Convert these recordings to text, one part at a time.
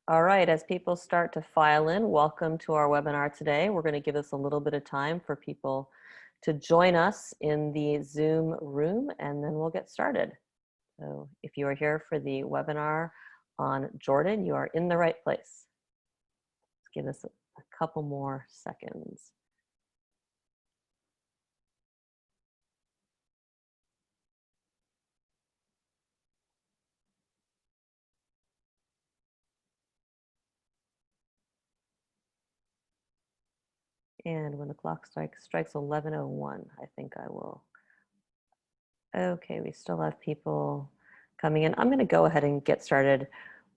All right, as people start to file in, welcome to our webinar today. We're going to give us a little bit of time for people to join us in the Zoom room, and then we'll get started. So if you are here for the webinar on Jordan, you are in the right place. Let's give us a couple more seconds. And when the clock strikes 11:01, I think I will. Okay, we still have people coming in. I'm going to go ahead and get started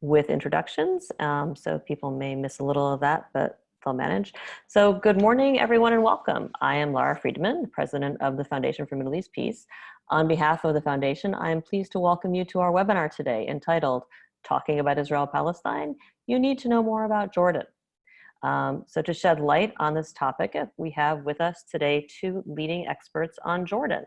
with introductions. So people may miss a little of that, but they'll manage. So good morning, everyone, and welcome. I am Laura Friedman, president of the Foundation for Middle East Peace. On behalf of the foundation, I am pleased to welcome you to our webinar today entitled Talking About Israel-Palestine, You Need to Know More About Jordan. So to shed light on this topic, we have with us today two leading experts on Jordan.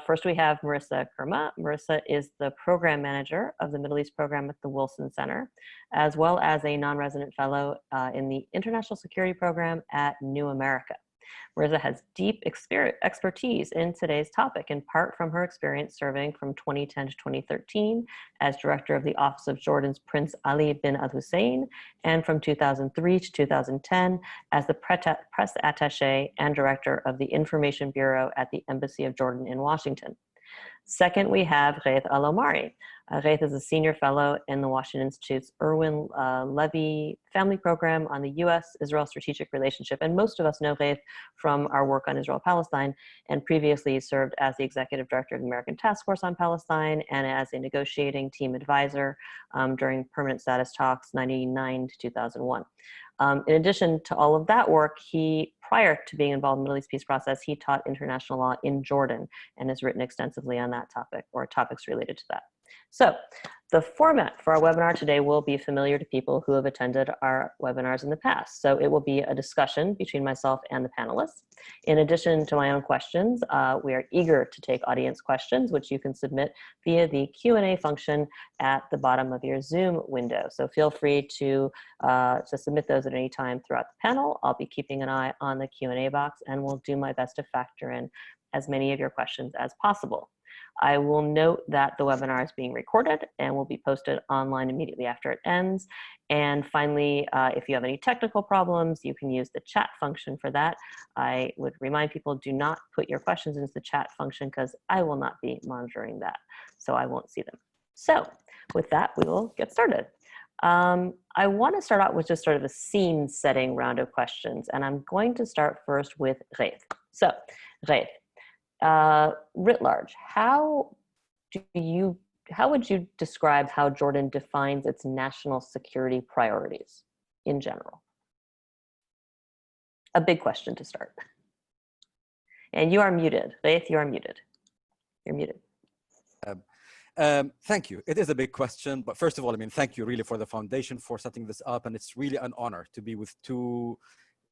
First, we have Merissa Khurma. Merissa is the program manager of the Middle East program at the Wilson Center, as well as a non-resident fellow in the International Security Program at New America. Merissa has deep expertise in today's topic, in part from her experience serving from 2010 to 2013 as director of the Office of Jordan's Prince Ali bin Al-Hussein, and from 2003 to 2010 as the press attaché and director of the Information Bureau at the Embassy of Jordan in Washington. Second, we have Ghaith Al-Omari. Ghaith is a senior fellow in the Washington Institute's Irwin Levy Family Program on the US-Israel Strategic Relationship. And most of us know Ghaith from our work on Israel-Palestine, and previously served as the executive director of the American Task Force on Palestine and as a negotiating team advisor during permanent status talks 1999 to 2001. In addition to all of that work, prior to being involved in the Middle East peace process, he taught international law in Jordan and has written extensively on that topic or topics related to that. So the format for our webinar today will be familiar to people who have attended our webinars in the past. So it will be a discussion between myself and the panelists. In addition to my own questions, we are eager to take audience questions, which you can submit via the Q&A function at the bottom of your Zoom window. So feel free to submit those at any time throughout the panel. I'll be keeping an eye on the Q&A box and will do my best to factor in as many of your questions as possible. I will note that the webinar is being recorded and will be posted online immediately after it ends. And finally, if you have any technical problems, you can use the chat function for that. I would remind people, do not put your questions into the chat function because I will not be monitoring that, so I won't see them. So with that, we will get started. I want to start out with just sort of a scene setting round of questions, and I'm going to start first with Ghaith. So Ghaith, writ large, how would you describe how Jordan defines its national security priorities in general? A big question to start. And you are muted. Ghaith, you are muted. You're muted. Thank you. It is a big question, but first of all, thank you really for the foundation for setting this up, and it's really an honor to be with two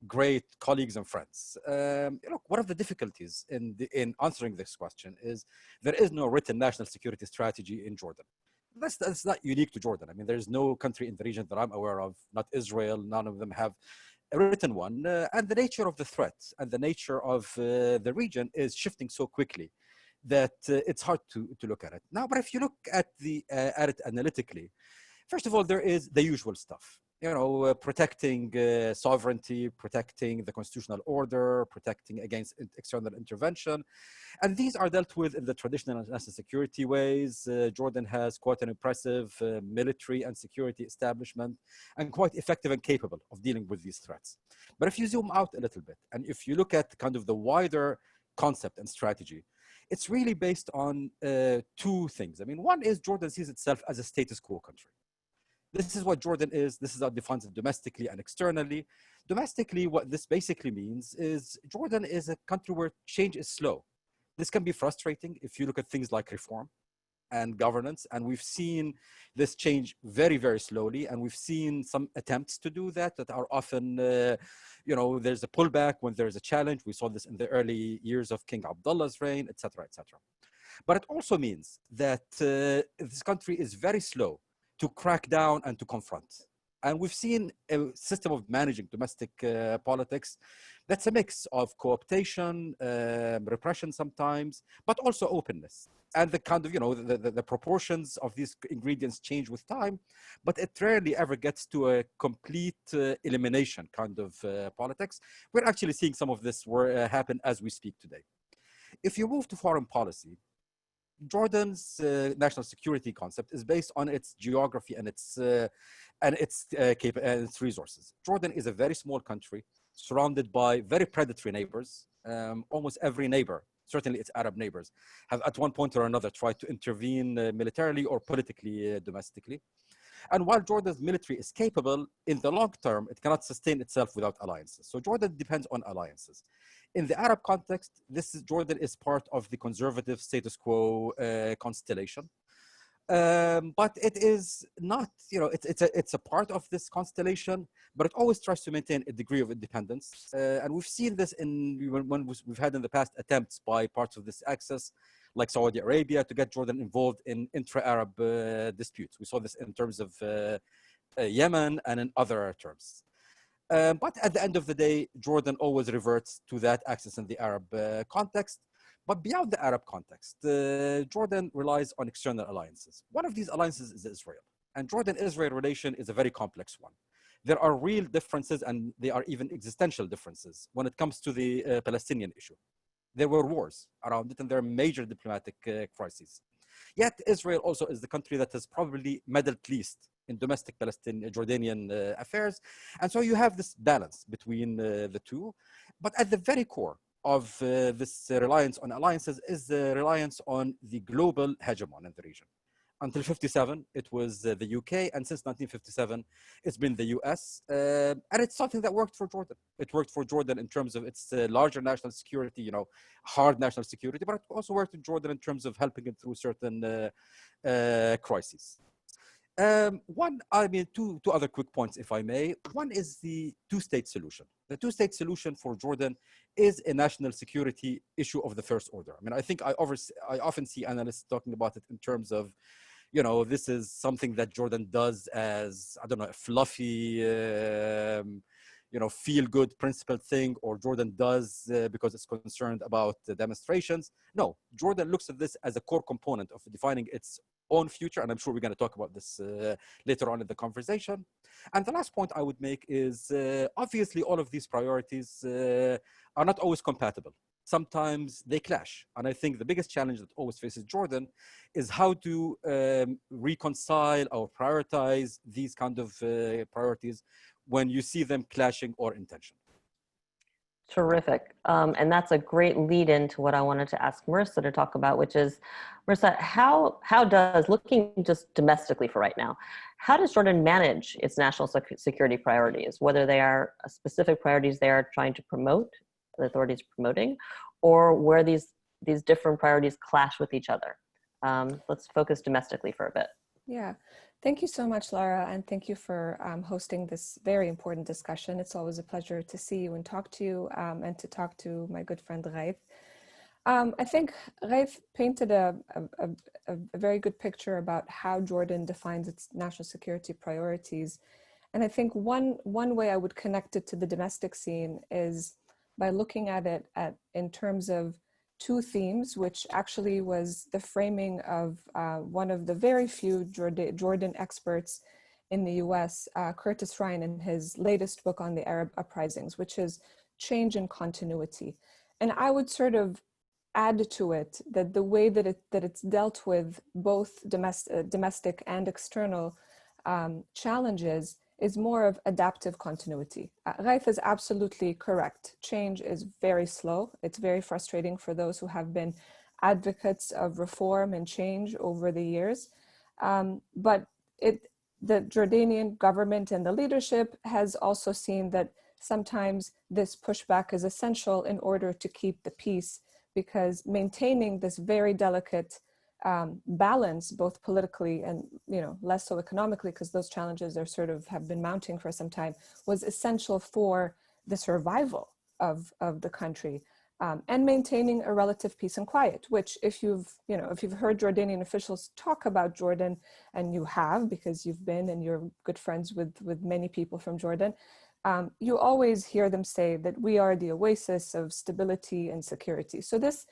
great colleagues and friends. Look, one of the difficulties in answering this question is there is no written national security strategy in Jordan. That's not unique to Jordan. There's no country in the region that I'm aware of, not Israel, none of them have a written one. And the nature of the threat and the nature of the region is shifting so quickly that it's hard to look at it. Now, but if you look at it analytically, first of all, there is the usual stuff. Protecting sovereignty, protecting the constitutional order, protecting against external intervention. And these are dealt with in the traditional national security ways. Jordan has quite an impressive military and security establishment and quite effective and capable of dealing with these threats. But if you zoom out a little bit, and if you look at kind of the wider concept and strategy, it's really based on two things. One is Jordan sees itself as a status quo country. This is what Jordan is. This is how it defines it domestically and externally. Domestically, what this basically means is Jordan is a country where change is slow. This can be frustrating if you look at things like reform and governance. And we've seen this change very, very slowly. And we've seen some attempts to do that are often, there's a pullback when there's a challenge. We saw this in the early years of King Abdullah's reign, et cetera, et cetera. But it also means that this country is very slow to crack down and to confront. And we've seen a system of managing domestic politics that's a mix of cooptation, repression sometimes, but also openness. And the kind of, the proportions of these ingredients change with time, but it rarely ever gets to a complete elimination kind of politics. We're actually seeing some of this happen as we speak today. If you move to foreign policy, Jordan's national security concept is based on its geography and its resources. Jordan is a very small country surrounded by very predatory neighbors. Almost every neighbor, certainly its Arab neighbors, have at one point or another tried to intervene militarily or politically, domestically. And while Jordan's military is capable, in the long term, it cannot sustain itself without alliances. So Jordan depends on alliances. In the Arab context, Jordan is part of the conservative status quo constellation. But it is not, it's a part of this constellation, but it always tries to maintain a degree of independence. And we've seen this when we've had in the past attempts by parts of this axis, like Saudi Arabia, to get Jordan involved in intra-Arab disputes. We saw this in terms of Yemen and in other terms. But at the end of the day, Jordan always reverts to that axis in the Arab context. But beyond the Arab context, Jordan relies on external alliances. One of these alliances is Israel. And Jordan-Israel relation is a very complex one. There are real differences, and they are even existential differences when it comes to the Palestinian issue. There were wars around it, and there are major diplomatic crises. Yet Israel also is the country that has probably meddled least in domestic Palestinian Jordanian affairs. And so you have this balance between the two. But at the very core of this reliance on alliances is the reliance on the global hegemon in the region. Until 57, it was the UK, and since 1957, it's been the US. And it's something that worked for Jordan. It worked for Jordan in terms of its larger national security, hard national security, but it also worked in Jordan in terms of helping it through certain crises. Two other quick points, if I may. One is the two-state solution. The two-state solution for Jordan is a national security issue of the first order. I mean, I think I often see analysts talking about it in terms of, this is something that Jordan does as, I don't know, a fluffy, feel-good principled thing, or Jordan does because it's concerned about the demonstrations. No, Jordan looks at this as a core component of defining its own future, and I'm sure we're going to talk about this later on in the conversation. And the last point I would make is, obviously, all of these priorities are not always compatible. Sometimes they clash. And I think the biggest challenge that always faces Jordan is how to reconcile or prioritize these kind of priorities when you see them clashing or in tension. Terrific. And that's a great lead into what I wanted to ask Merissa to talk about, which is, Merissa, how does, looking just domestically for right now, how does Jordan manage its national security priorities, whether they are specific priorities they are trying to promote, the authorities promoting, or where these different priorities clash with each other? Let's focus domestically for a bit. Yeah, thank you so much, Lara, and thank you for hosting this very important discussion. It's always a pleasure to see you and talk to you, and to talk to my good friend Ghaith. I think Ghaith painted a very good picture about how Jordan defines its national security priorities. And I think one way I would connect it to the domestic scene is by looking at it in terms of two themes, which actually was the framing of one of the very few Jordan experts in the US, Curtis Ryan, in his latest book on the Arab uprisings, which is change and continuity. And I would sort of add to it that the way that it's dealt with both domestic and external challenges is more of adaptive continuity. Ghaith is absolutely correct. Change is very slow. It's very frustrating for those who have been advocates of reform and change over the years. But the Jordanian government and the leadership has also seen that sometimes this pushback is essential in order to keep the peace, because maintaining this very delicate balance, both politically and less so economically, because those challenges are have been mounting for some time, was essential for the survival of the country. and maintaining a relative peace and quiet, which if you've heard Jordanian officials talk about Jordan, and you have, because you've been and you're good friends with many people from Jordan, you always hear them say that we are the oasis of stability and security. So this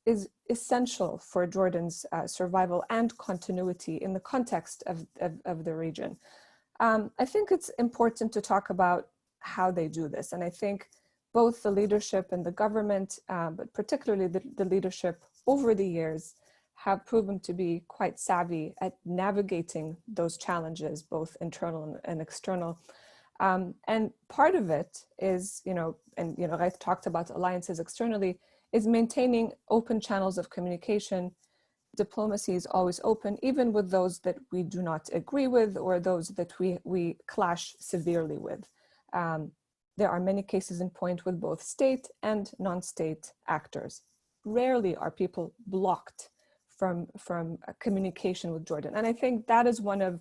is essential for Jordan's survival and continuity in the context of the region. I think it's important to talk about how they do this. And I think both the leadership and the government, but particularly the leadership over the years, have proven to be quite savvy at navigating those challenges, both internal and external. And part of it is, Ghaith talked about alliances externally, is maintaining open channels of communication. Diplomacy is always open, even with those that we do not agree with or those that we clash severely with. There are many cases in point with both state and non-state actors. Rarely are people blocked from communication with Jordan. And I think that is one of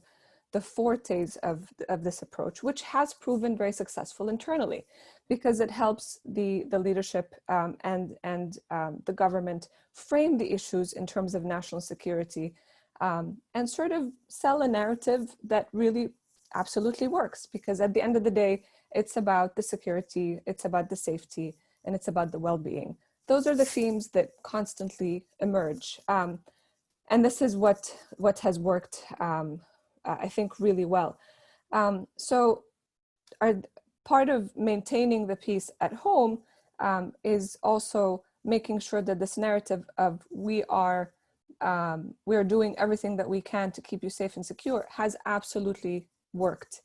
the fortes of this approach, which has proven very successful internally, because it helps the leadership and the government frame the issues in terms of national security, and sort of sell a narrative that really absolutely works, because at the end of the day, it's about the security, it's about the safety, and it's about the well-being. Those are the themes that constantly emerge. And this is what has worked, I think, really well. So part of maintaining the peace at home is also making sure that this narrative of we are doing everything that we can to keep you safe and secure has absolutely worked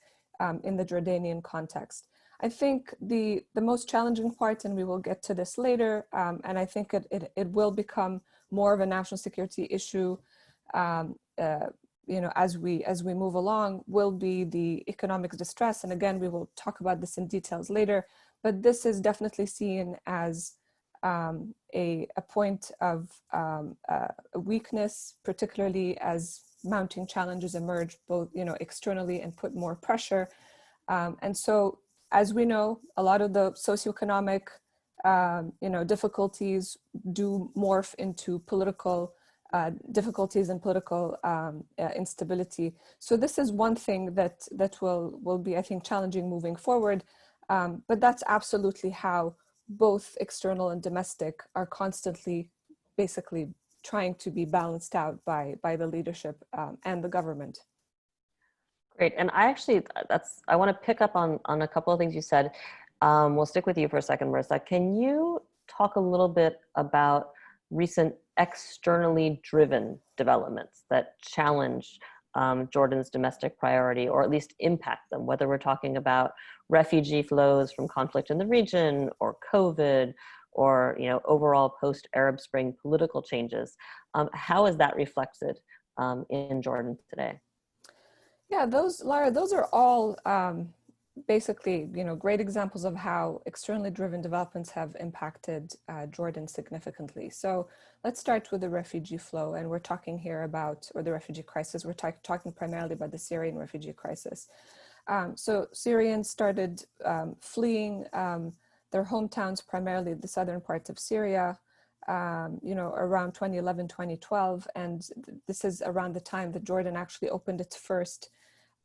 in the Jordanian context. I think the most challenging part, and we will get to this later, and I think it will become more of a national security issue as we move along, will be the economic distress. And again, we will talk about this in details later, but this is definitely seen as a point of weakness, particularly as mounting challenges emerge, both externally, and put more pressure. And so, as we know, a lot of the socioeconomic difficulties do morph into political difficulties and political instability. So this is one thing that will be, I think, challenging moving forward. But that's absolutely how both external and domestic are constantly basically trying to be balanced out by the leadership and the government. Great. And I want to pick up on a couple of things you said. We'll stick with you for a second, Merissa. Can you talk a little bit about recent externally driven developments that challenge Jordan's domestic priority, or at least impact them, whether we're talking about refugee flows from conflict in the region, or COVID, or overall post-Arab Spring political changes? How is that reflected in Jordan today? Yeah, Lara, those are all basically, great examples of how externally driven developments have impacted Jordan significantly. So let's start with the refugee flow, and we're talking here about, or the refugee crisis, we're talking primarily about the Syrian refugee crisis. So Syrians started fleeing their hometowns, primarily the southern parts of Syria, around 2011, 2012. And this is around the time that Jordan actually opened its first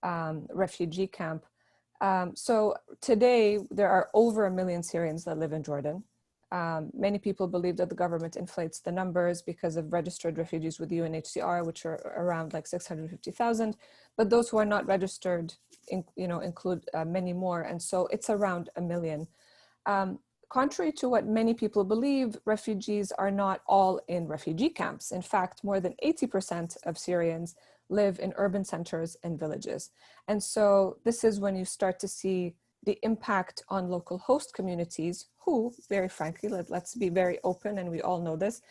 refugee camp. So today there are over 1 million Syrians that live in Jordan. Many people believe that the government inflates the numbers because of registered refugees with the UNHCR, which are around like 650,000. But those who are not registered, include many more. And so it's around 1 million. Contrary to what many people believe, refugees are not all in refugee camps. In fact, more than 80% of Syrians live in urban centers and villages. And so this is when you start to see the impact on local host communities who, very frankly, let's be very open, and we all know this,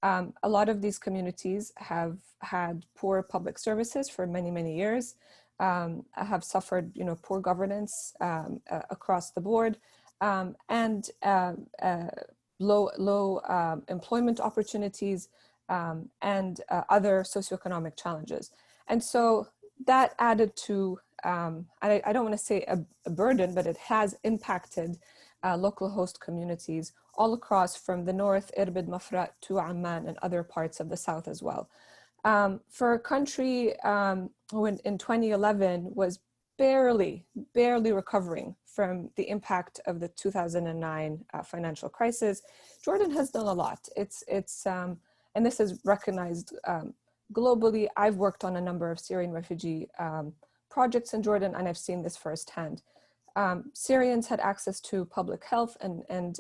a lot of these communities have had poor public services for many, many years, have suffered poor governance across the board, and low employment opportunities, and other socioeconomic challenges. And so that added to, I don't want to say a burden, but it has impacted local host communities all across from the north, Irbid, Mafraq to Amman and other parts of the south as well. For a country who in 2011 was barely recovering from the impact of the 2009 financial crisis, Jordan has done a lot. And this is recognized globally. I've worked on a number of Syrian refugee projects in Jordan, and I've seen this firsthand. Syrians had access to public health and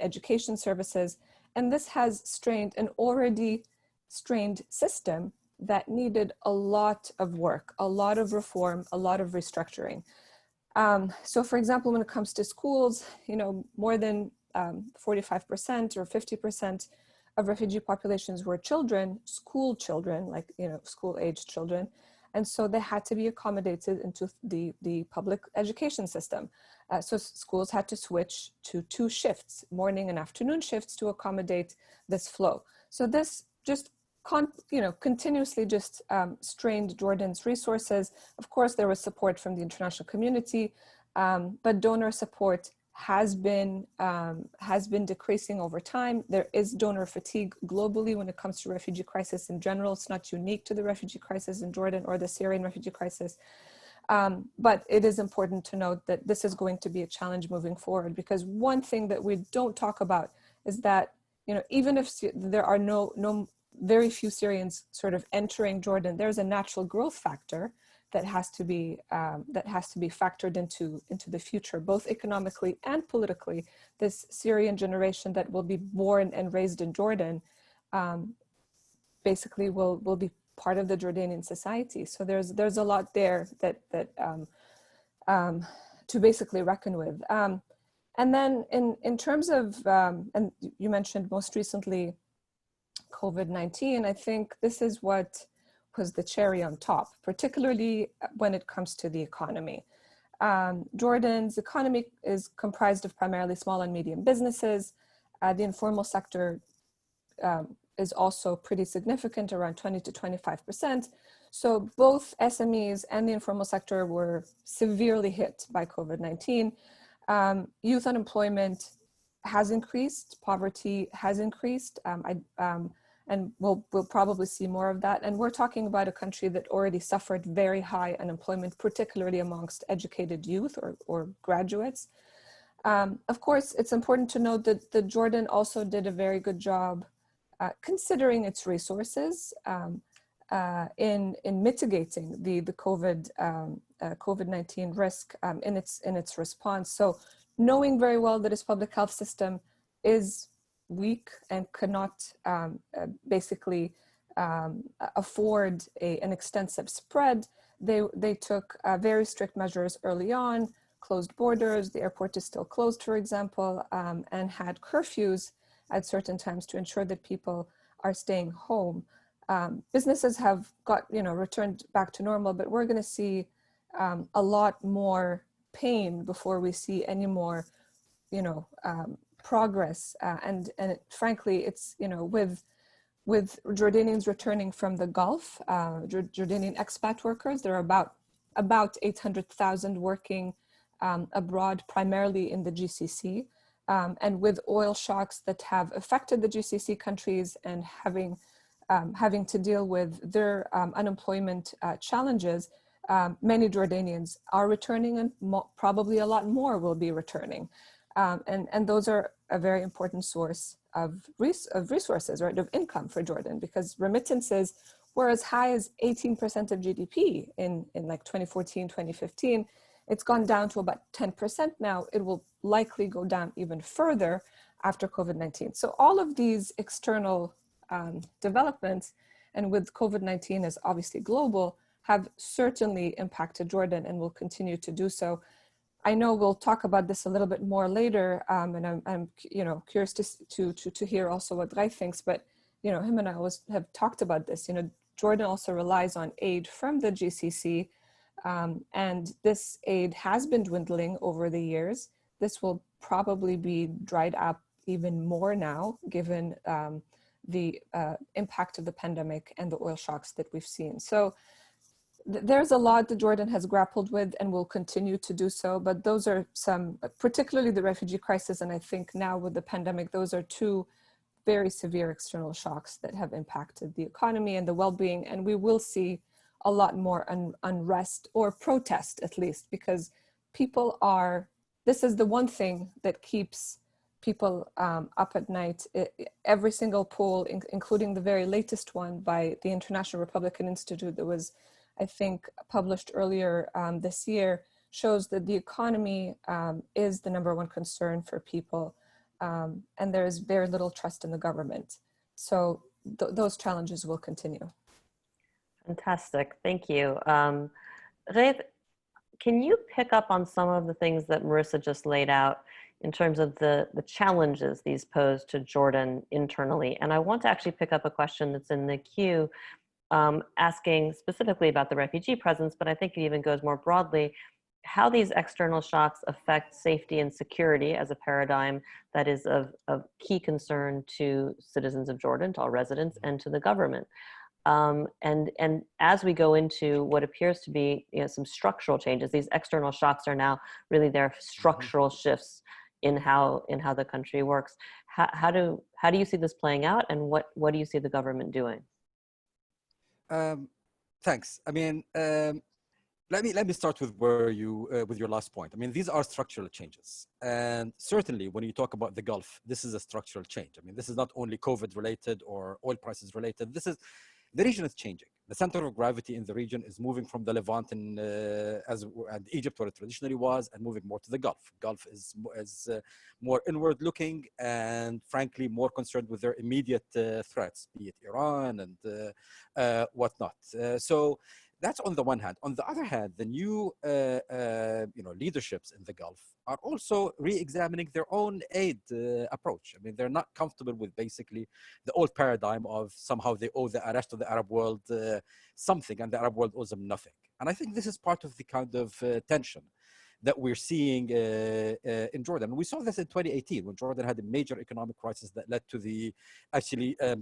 education services, and this has strained an already strained system that needed a lot of work, a lot of reform, a lot of restructuring. So for example, when it comes to schools, more than 45% or 50% of refugee populations were children, school children, like, school-aged children. And so they had to be accommodated into the public education system. So schools had to switch to 2 shifts, morning and afternoon shifts, to accommodate this flow. So this just continuously just strained Jordan's resources. Of course, there was support from the international community, but donor support has been decreasing over time. There is donor fatigue globally when it comes to refugee crisis in general. It's not unique to the refugee crisis in Jordan or the Syrian refugee crisis. But it is important to note that this is going to be a challenge moving forward, because one thing that we don't talk about is that, even if there are very few Syrians sort of entering Jordan, there's a natural growth factor that has to be factored into the future, both economically and politically. This Syrian generation that will be born and raised in Jordan basically will be part of the Jordanian society. So there's a lot there that to basically reckon with. And then in terms of, and you mentioned most recently COVID-19, I think this is what was the cherry on top, particularly when it comes to the economy. Jordan's economy is comprised of primarily small and medium businesses. The informal sector is also pretty significant, around 20 to 25%. So both SMEs and the informal sector were severely hit by COVID-19. Youth unemployment has increased, poverty has increased, and we'll probably see more of that. And we're talking about a country that already suffered very high unemployment, particularly amongst educated youth or graduates. Of course, it's important to note that Jordan also did a very good job considering its resources in mitigating the COVID-19 risk in its response. So knowing very well that its public health system is weak and could not basically afford an extensive spread, they took very strict measures early on, closed borders, the airport is still closed, for example, and had curfews at certain times to ensure that people are staying home. Businesses have returned back to normal, but we're going to see a lot more pain before we see any more, progress. And frankly, it's, with Jordanians returning from the Gulf, Jordanian expat workers, there are about 800,000 working abroad, primarily in the GCC. And with oil shocks that have affected the GCC countries and having to deal with their unemployment challenges, many Jordanians are returning, and probably a lot more will be returning. And those are a very important source of resources, right, of income for Jordan, because remittances were as high as 18% of GDP in like 2014, 2015. It's gone down to about 10% now. It will likely go down even further after COVID-19. So all of these external developments, and with COVID-19 as obviously global, have certainly impacted Jordan and will continue to do so. I know we'll talk about this a little bit more later, and I'm curious to hear also what Ghaith thinks. But him and I always have talked about this. Jordan also relies on aid from the GCC, and this aid has been dwindling over the years. This will probably be dried up even more now, given the impact of the pandemic and the oil shocks that we've seen. So There's a lot that Jordan has grappled with and will continue to do so, but those are some, particularly the refugee crisis, and I think now with the pandemic, those are two very severe external shocks that have impacted the economy and the well-being, and we will see a lot more unrest or protest, at least, because people are, this is the one thing that keeps people up at night. Every single poll, including the very latest one by the International Republican Institute that was, I think, published earlier this year, shows that the economy is the #1 concern for people, and there is very little trust in the government. So those challenges will continue. Fantastic, thank you. Ghaith, can you pick up on some of the things that Merissa just laid out in terms of the challenges these pose to Jordan internally? And I want to actually pick up a question that's in the queue, asking specifically about the refugee presence, but I think it even goes more broadly, how these external shocks affect safety and security as a paradigm that is of key concern to citizens of Jordan, to all residents, and to the government. And as we go into what appears to be, some structural changes, these external shocks are now really their structural shifts in how the country works. How do you see this playing out, and what do you see the government doing? Thanks. I mean, let me start with where you with your last point. I mean, these are structural changes, and certainly when you talk about the Gulf, this is a structural change. I mean, this is not only COVID related or oil prices related. The region is changing. The center of gravity in the region is moving from the Levant and Egypt, where it traditionally was, and moving more to the Gulf. Gulf is more inward looking and, frankly, more concerned with their immediate threats, be it Iran and whatnot. So that's on the one hand. On the other hand, the new leaderships in the Gulf are also re-examining their own aid approach. I mean, they're not comfortable with basically the old paradigm of somehow they owe the rest of the Arab world something, and the Arab world owes them nothing. And I think this is part of the kind of tension that we're seeing in Jordan. We saw this in 2018 when Jordan had a major economic crisis that led to the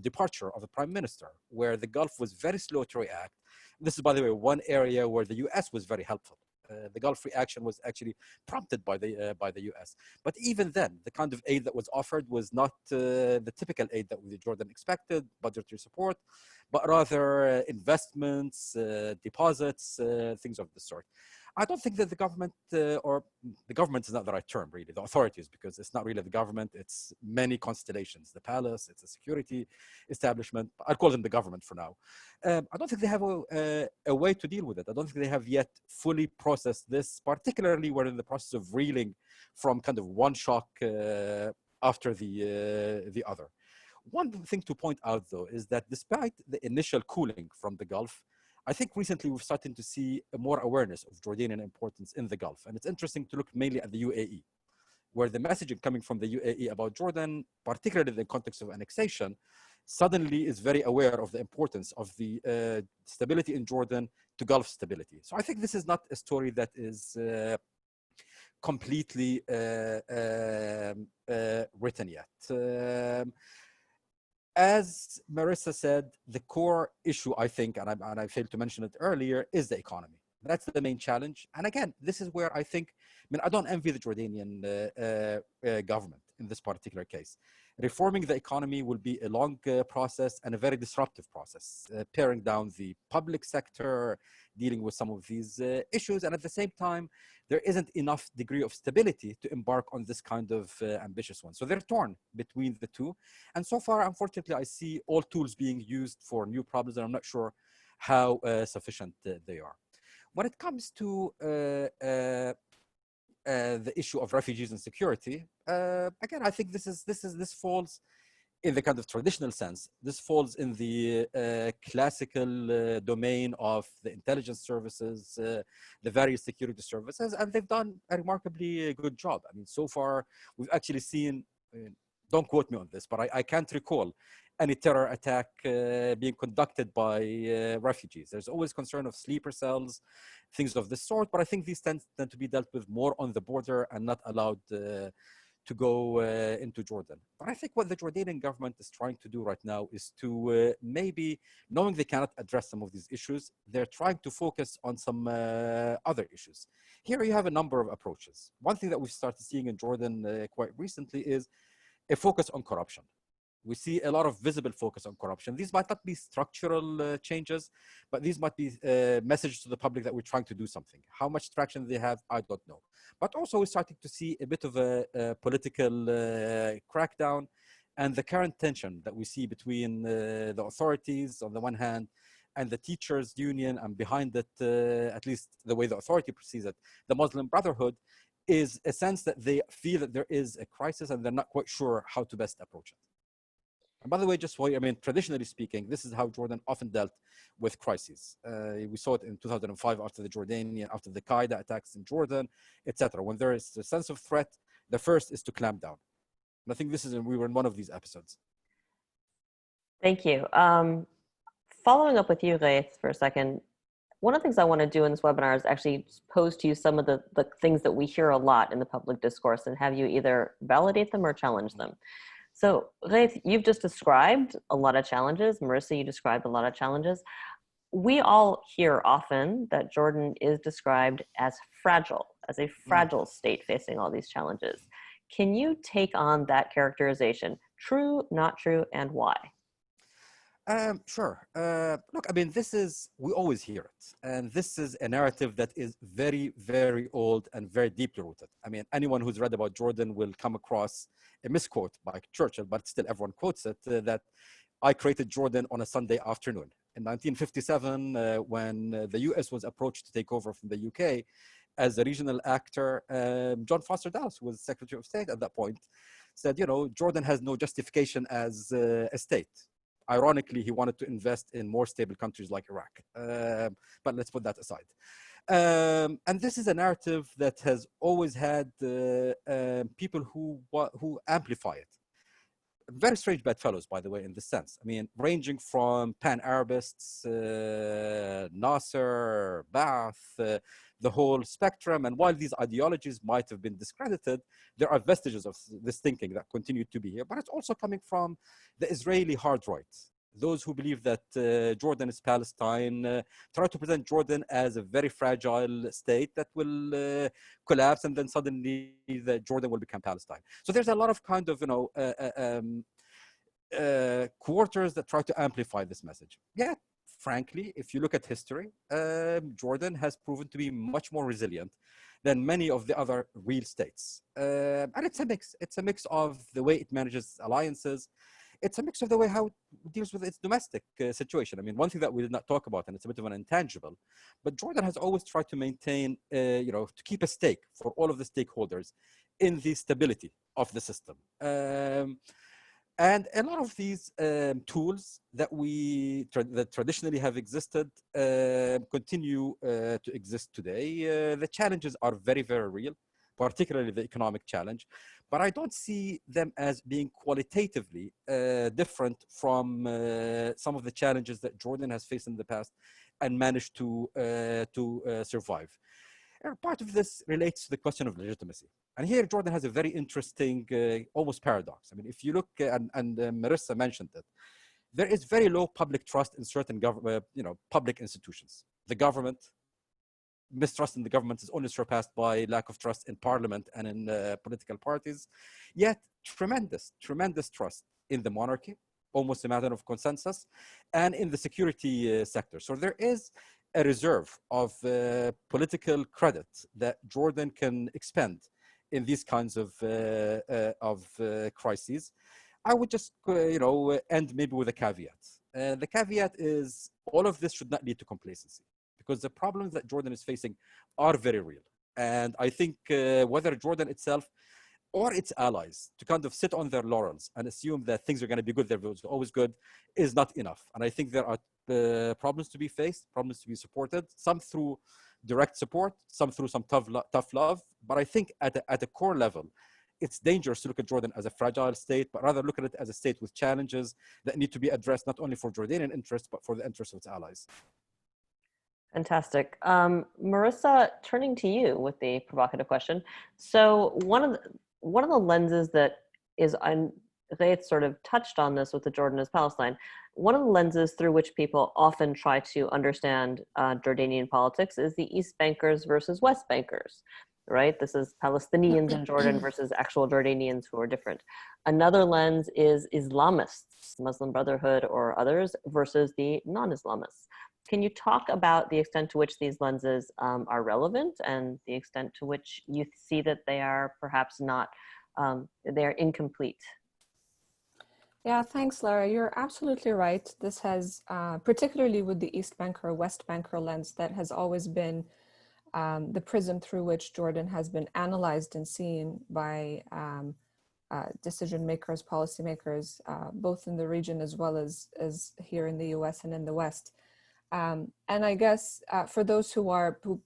departure of the prime minister, where the Gulf was very slow to react. This is, by the way, one area where the US was very helpful. The Gulf reaction was actually prompted by the US. But even then, the kind of aid that was offered was not the typical aid that Jordan expected, budgetary support, but rather investments, deposits, things of the sort. I don't think that the government, or the government is not the right term, really, the authorities, because it's not really the government, it's many constellations, the palace, it's a security establishment. I'll call them the government for now. I don't think they have a way to deal with it. I don't think they have yet fully processed this, particularly we're in the process of reeling from kind of one shock after the other. One thing to point out, though, is that despite the initial cooling from the Gulf, I think recently we're starting to see more awareness of Jordanian importance in the Gulf. And it's interesting to look mainly at the UAE, where the messaging coming from the UAE about Jordan, particularly in the context of annexation, suddenly is very aware of the importance of the stability in Jordan to Gulf stability. So I think this is not a story that is completely written yet. As Merissa said, the core issue, I think, and I failed to mention it earlier, is the economy. That's the main challenge. And again, this is where I think, I don't envy the Jordanian government in this particular case. Reforming the economy will be a long process and a very disruptive process, paring down the public sector, dealing with some of these issues. And at the same time, there isn't enough degree of stability to embark on this kind of ambitious one. So they're torn between the two. And so far, unfortunately, I see all tools being used for new problems, and I'm not sure how sufficient they are. When it comes to the issue of refugees and security, again, I think this falls in the kind of traditional sense. This falls in the classical domain of the intelligence services, the various security services, and they've done a remarkably good job. I mean, so far, we've actually seen, don't quote me on this, but I can't recall any terror attack being conducted by refugees. There's always concern of sleeper cells, things of this sort, but I think these tend to be dealt with more on the border and not allowed to to go into Jordan. But I think what the Jordanian government is trying to do right now is to maybe, knowing they cannot address some of these issues, they're trying to focus on some other issues. Here you have a number of approaches. One thing that we've started seeing in Jordan quite recently is a focus on corruption. We see a lot of visible focus on corruption. These might not be structural changes, but these might be messages to the public that we're trying to do something. How much traction they have, I don't know. But also we're starting to see a bit of a political crackdown, and the current tension that we see between the authorities on the one hand and the teachers union, and behind it, at least the way the authority perceives it, the Muslim Brotherhood, is a sense that they feel that there is a crisis and they're not quite sure how to best approach it. And by the way, just I mean, traditionally speaking, this is how Jordan often dealt with crises. We saw it in 2005 after the Qaeda attacks in Jordan, etc. When there is a sense of threat, the first is to clamp down. And I think we were in one of these episodes. Thank you. Following up with you, Ghaith, for a second, one of the things I want to do in this webinar is actually pose to you some of the things that we hear a lot in the public discourse and have you either validate them or challenge them. So, Ghaith, you've just described a lot of challenges. Merissa, you described a lot of challenges. We all hear often that Jordan is described as a fragile state facing all these challenges. Can you take on that characterization? True, not true, and why? Sure. Look, I mean, we always hear it. And this is a narrative that is very, very old and very deeply rooted. I mean, anyone who's read about Jordan will come across a misquote by Churchill, but still everyone quotes it, that I created Jordan on a Sunday afternoon. In 1957, when the US was approached to take over from the UK as a regional actor, John Foster Dulles, who was Secretary of State at that point, said, Jordan has no justification as a state. Ironically, he wanted to invest in more stable countries like Iraq. But let's put that aside. And this is a narrative that has always had people who amplify it. Very strange bedfellows, by the way, in this sense. I mean, ranging from Pan-Arabists, Nasser, Ba'ath, the whole spectrum. And while these ideologies might have been discredited, there are vestiges of this thinking that continue to be here. But it's also coming from the Israeli hard right. Those who believe that Jordan is Palestine try to present Jordan as a very fragile state that will collapse, and then suddenly Jordan will become Palestine. So there's a lot of kind of, quarters that try to amplify this message. Yet, frankly, if you look at history, Jordan has proven to be much more resilient than many of the other real states. And it's a mix. It's a mix of the way it manages alliances. It's a mix of the way how it deals with its domestic situation. I mean, one thing that we did not talk about, and it's a bit of an intangible, but Jordan has always tried to maintain, to keep a stake for all of the stakeholders in the stability of the system. And a lot of these tools that that traditionally have existed continue to exist today. The challenges are very, very real, particularly the economic challenge. But I don't see them as being qualitatively different from some of the challenges that Jordan has faced in the past and managed to survive. And part of this relates to the question of legitimacy. And here Jordan has a very interesting, almost paradox. I mean, if you look, and Merissa mentioned it, there is very low public trust in certain public institutions. The government, mistrust in the government is only surpassed by lack of trust in parliament and in political parties. Yet tremendous trust in the monarchy, almost a matter of consensus, and in the security sector. So there is a reserve of political credit that Jordan can expend in these kinds of crises. I would just end maybe with a caveat. The caveat is all of this should not lead to complacency, because the problems that Jordan is facing are very real. And I think whether Jordan itself or its allies to kind of sit on their laurels and assume that things are going to be good, they're always good, is not enough. And I think there are problems to be faced, problems to be supported, some through direct support, some through some tough love. But I think at a core level, it's dangerous to look at Jordan as a fragile state, but rather look at it as a state with challenges that need to be addressed not only for Jordanian interests, but for the interests of its allies. Fantastic. Merissa, turning to you with the provocative question. So one of the lenses that is, Ghaith sort of touched on this with the Jordan is Palestine. One of the lenses through which people often try to understand Jordanian politics is the East Bankers versus West Bankers, right? This is Palestinians in Jordan versus actual Jordanians who are different. Another lens is Islamists, Muslim Brotherhood or others, versus the non-Islamists. Can you talk about the extent to which these lenses are relevant and the extent to which you see that they are perhaps not, they're incomplete? Yeah, thanks, Lara. You're absolutely right. This has, particularly with the East Banker or West Banker lens, that has always been the prism through which Jordan has been analyzed and seen by decision makers, policymakers, both in the region as well as here in the US and in the West. And I guess for those who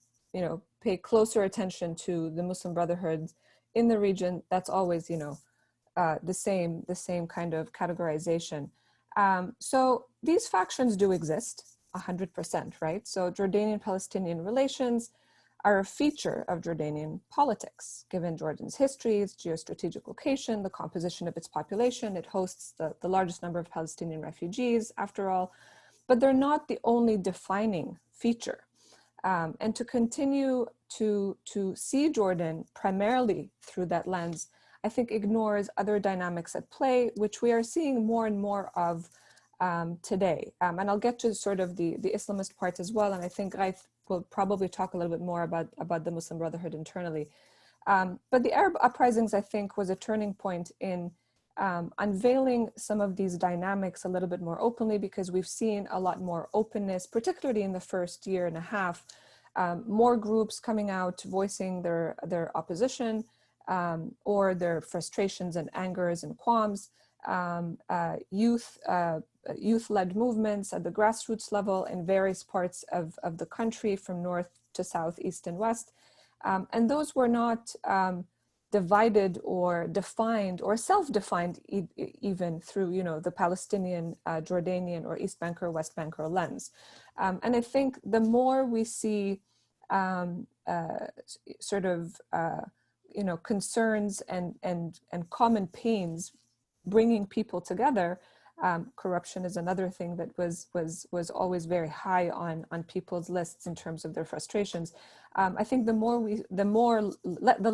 pay closer attention to the Muslim Brotherhood in the region, that's always, the same kind of categorization. So these factions do exist 100%, right? So Jordanian-Palestinian relations are a feature of Jordanian politics, given Jordan's history, its geostrategic location, the composition of its population. It hosts the largest number of Palestinian refugees, after all, but they're not the only defining feature. And to continue to see Jordan primarily through that lens, I think ignores other dynamics at play, which we are seeing more and more of today. And I'll get to sort of the Islamist part as well. And I think Ghaith will probably talk a little bit more about the Muslim Brotherhood internally. But the Arab uprisings, I think, was a turning point in unveiling some of these dynamics a little bit more openly, because we've seen a lot more openness, particularly in the first year and a half, more groups coming out, voicing their opposition, or their frustrations and angers and qualms, youth-led movements at the grassroots level in various parts of the country, from north to south, east and west. And those were not divided or defined or self-defined even through, the Palestinian, Jordanian or East Banker, West Banker lens. And I think the more we see concerns and common pains bringing people together. Corruption is another thing that was always very high on people's lists in terms of their frustrations. I think the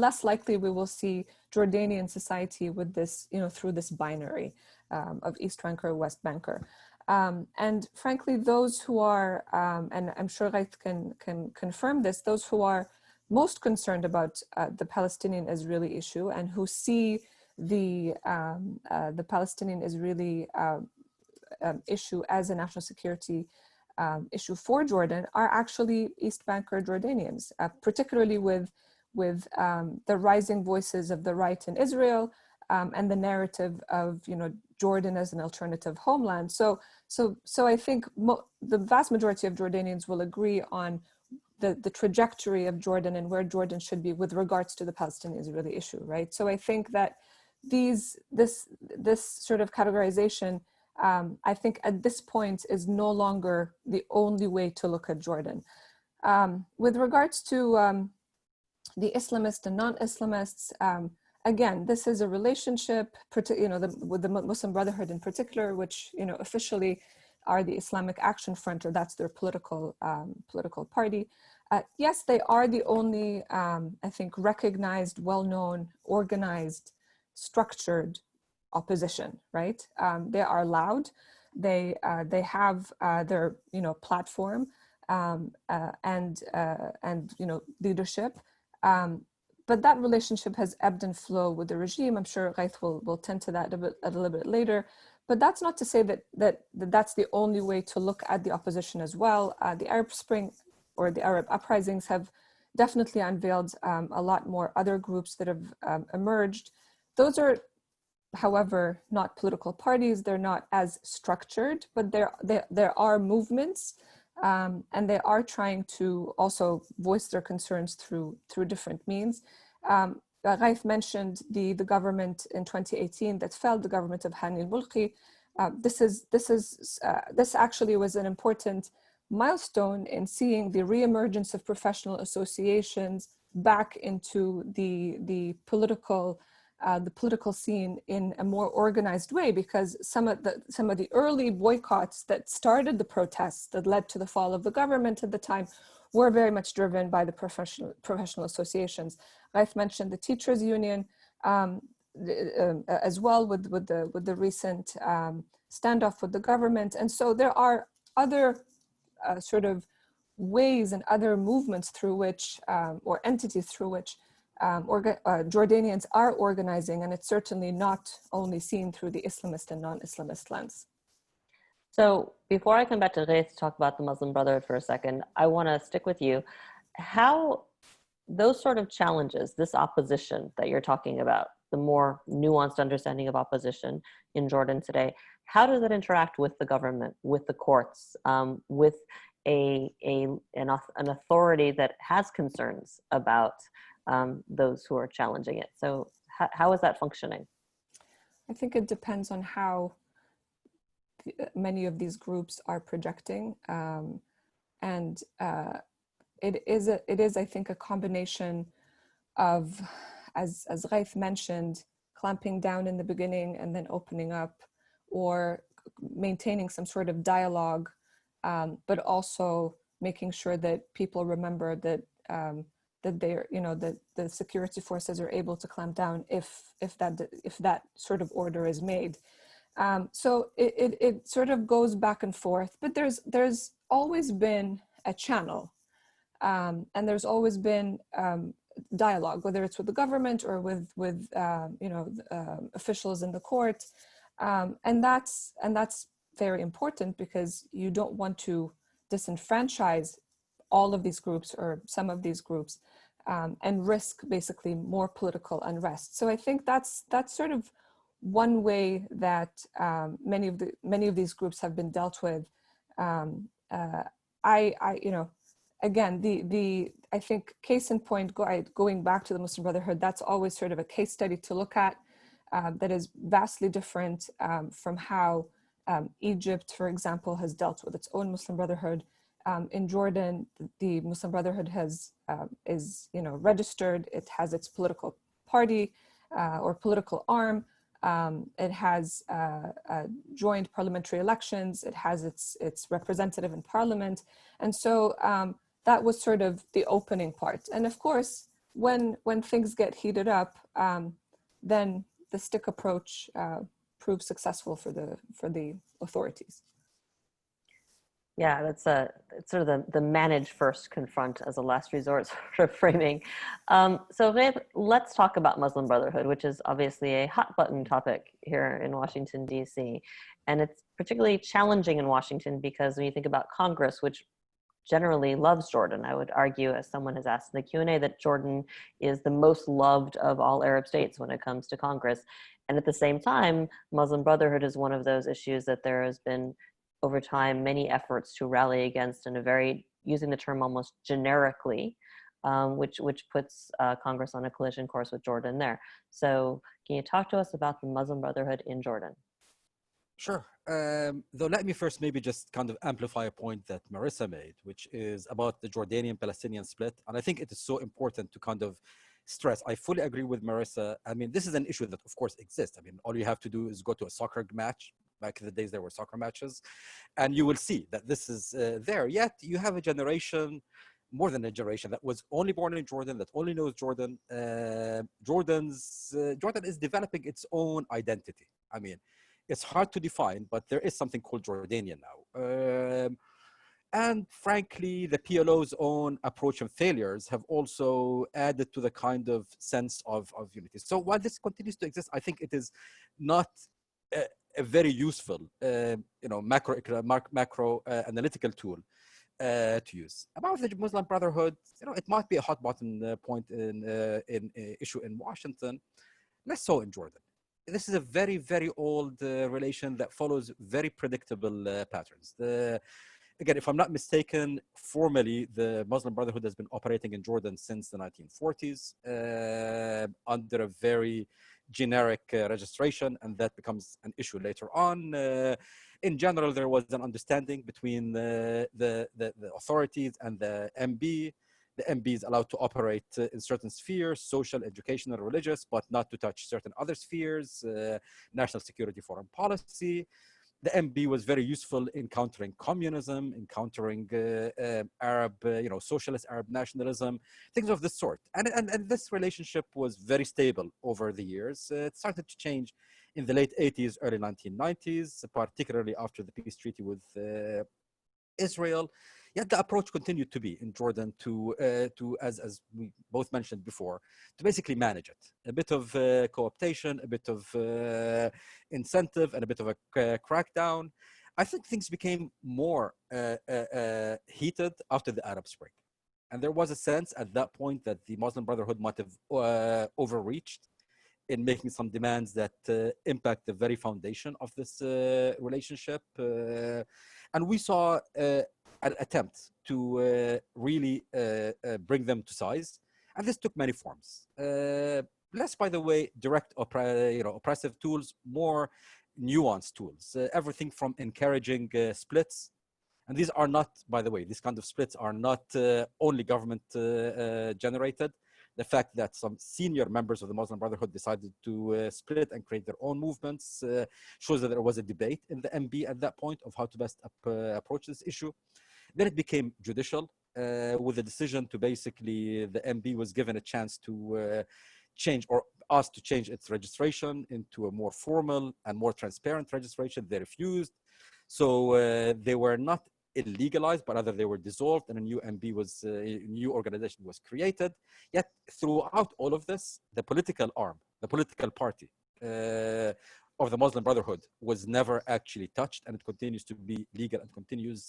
less likely we will see Jordanian society with this, through this binary of East Banker, West Banker. And frankly, those who are, and I'm sure Ghaith can confirm this, those who are most concerned about the Palestinian-Israeli issue and who see the Palestinian-Israeli issue as a national security issue for Jordan are actually East Banker Jordanians, particularly with the rising voices of the right in Israel and the narrative of Jordan as an alternative homeland. So I think the vast majority of Jordanians will agree on the trajectory of Jordan and where Jordan should be with regards to the Palestinian-Israeli issue, right? So I think that this sort of categorization, I think at this point is no longer the only way to look at Jordan. With regards to the Islamists and non-Islamists, again, this is a relationship, with the Muslim Brotherhood in particular, which officially are the Islamic Action Front, or that's their political party. Yes, they are the only, I think, recognized, well-known, organized, structured opposition, right? They are loud. They have their platform and leadership. But that relationship has ebbed and flowed with the regime. I'm sure Ghaith will tend to that a little bit later. But that's not to say that that's the only way to look at the opposition as well. The Arab Spring or the Arab uprisings have definitely unveiled a lot more other groups that have emerged. Those are, however, not political parties. They're not as structured, but there are movements, and they are trying to also voice their concerns through different means. Ghaith mentioned the government in 2018 that fell, the government of Hani al-Mulki. This actually was an important milestone in seeing the reemergence of professional associations back into the political the political scene in a more organized way, because some of the early boycotts that started the protests that led to the fall of the government at the time were very much driven by the professional associations. I've mentioned the teachers union as well with the recent standoff with the government, and so there are other sort of ways and other movements through which or entities through which Jordanians are organizing, and it's certainly not only seen through the Islamist and non-Islamist lens. So before I come back to Ghaith to talk about the Muslim Brotherhood for a second, I want to stick with you. How those sort of challenges, this opposition that you're talking about, the more nuanced understanding of opposition in Jordan today, how does it interact with the government, with the courts, with an authority that has concerns about those who are challenging it? So how is that functioning? I think it depends on how many of these groups are projecting, and it is I think a combination of, as Ghaith mentioned, clamping down in the beginning and then opening up, or maintaining some sort of dialogue, but also making sure that people remember that that they're, that the security forces are able to clamp down if that sort of order is made. So it sort of goes back and forth, but there's always been a channel, and there's always been dialogue, whether it's with the government or with officials in the court, and that's very important, because you don't want to disenfranchise all of these groups or some of these groups, and risk basically more political unrest. So I think that's sort of one way that many of these groups have been dealt with. Again, I think case in point, going back to the Muslim Brotherhood, that's always sort of a case study to look at, that is vastly different from how Egypt, for example, has dealt with its own Muslim Brotherhood. In Jordan, the Muslim Brotherhood is registered. It has its political party or political arm. It has joint parliamentary elections. It has its representative in parliament, and so that was sort of the opening part. And of course, when things get heated up, then the stick approach proves successful for the authorities. Yeah, that's it's sort of the manage first, confront as a last resort sort of framing. So let's talk about Muslim Brotherhood, which is obviously a hot button topic here in Washington, D.C. And it's particularly challenging in Washington because when you think about Congress, which generally loves Jordan, I would argue, as someone has asked in the Q&A, that Jordan is the most loved of all Arab states when it comes to Congress. And at the same time, Muslim Brotherhood is one of those issues that there has been over time many efforts to rally against in a very, using the term almost generically, which puts Congress on a collision course with Jordan there. So can you talk to us about the Muslim Brotherhood in Jordan? Sure. Though let me first maybe just kind of amplify a point that Merissa made, which is about the Jordanian-Palestinian split. And I think it is so important to kind of stress. I fully agree with Merissa. I mean, this is an issue that of course exists. I mean, all you have to do is go to a soccer match. Back in the days, there were soccer matches, and you will see that this is there. Yet you have a generation, more than a generation, that was only born in Jordan, that only knows Jordan. Jordan is developing its own identity. I mean, it's hard to define, but there is something called Jordanian now. And frankly, the PLO's own approach and failures have also added to the kind of sense of unity. So while this continues to exist, I think it is not a very useful, macro analytical tool to use. About the Muslim Brotherhood, it might be a hot button point in issue in Washington, less so in Jordan. This is a very, very old relation that follows very predictable patterns. Again, if I'm not mistaken, formally, the Muslim Brotherhood has been operating in Jordan since the 1940s under a very generic registration, and that becomes an issue later on. In general, there was an understanding between the authorities and the MB. The MB is allowed to operate in certain spheres, social, educational, religious, but not to touch certain other spheres, national security, foreign policy. The MB was very useful in countering communism, in countering Arab, socialist Arab nationalism, things of this sort. And this relationship was very stable over the years. It started to change in the late 80s, early 1990s, particularly after the peace treaty with Israel. Yet the approach continued to be in Jordan to as we both mentioned before, to basically manage it. A bit of co-optation, a bit of incentive, and a bit of a crackdown. I think things became more heated after the Arab Spring. And there was a sense at that point that the Muslim Brotherhood might have overreached in making some demands that impact the very foundation of this relationship. And we saw an attempt to really bring them to size. And this took many forms. Less, by the way, direct oppressive tools, more nuanced tools. Everything from encouraging splits. And these are not, by the way, these kind of splits are not only government generated. The fact that some senior members of the Muslim Brotherhood decided to split and create their own movements shows that there was a debate in the MB at that point of how to best approach this issue. Then it became judicial with the decision to basically, the MB was given a chance to change or asked to change its registration into a more formal and more transparent registration. They refused. So they were not illegalized, but rather they were dissolved and a new MB was, a new organization was created. Yet throughout all of this, the political arm, the political party of the Muslim Brotherhood was never actually touched, and it continues to be legal and continues